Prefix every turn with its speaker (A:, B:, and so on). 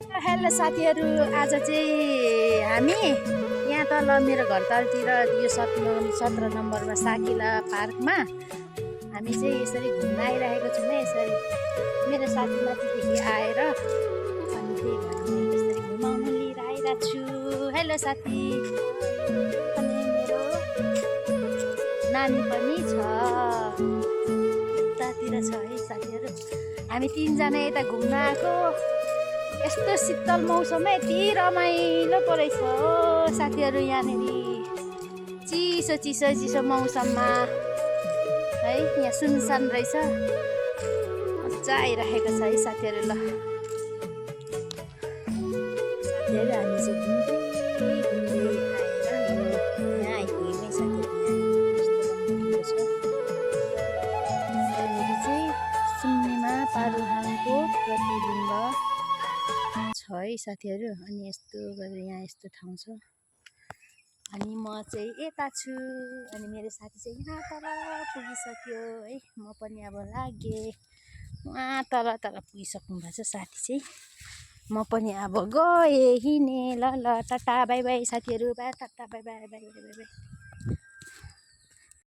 A: Hello साथीहरू, आज चाहिँ हामी यहाँ तल मेरो घर तलतिर यो 17 नम्बरमा साकिला पार्कमा हामी चाहिँ यसरी घुम्न आइरहेको छौँ। यसरी मेरो साथी माथिदेखि आएर अनि त्यही भएर यसरी घुमाउनु लिएर आइरहेको छु। हेलो साथी, अनि मेरो नानी पनि छ, उतातिर छ है साथीहरू। हामी तिनजना यता घुम्न आएको। यस्तो शीतल मौसममा यति रमाइलो पो रहेछ हो साथीहरू। यहाँनिर चिसो चिसो चिसो मौसममा है, यहाँ सुनसान रहेछ, मजा आइरहेको छ है साथीहरू। ल साथीहरू, हामी चाहिँ घुम्दै घुम्दै आएर यहाँ आइपुग्यौँ साथीहरू। यहाँनिर चाहिँ सुन्नेमा पारुहाङको प्रतिबिम्ब छ है साथीहरू। अनि यस्तो गरेर यहाँ यस्तो ठाउँ छ। अनि म चाहिँ यता छु, अनि मेरो साथी चाहिँ यहाँ तल पुगिसक्यो है। म पनि अब लागेँ उहाँ तल पुगिसक्नु भएको छ साथी चाहिँ। म पनि अब गएँ हिँडेँ। ल ल, टाटा बाई बाई साथीहरू, by, tata bye by by by by.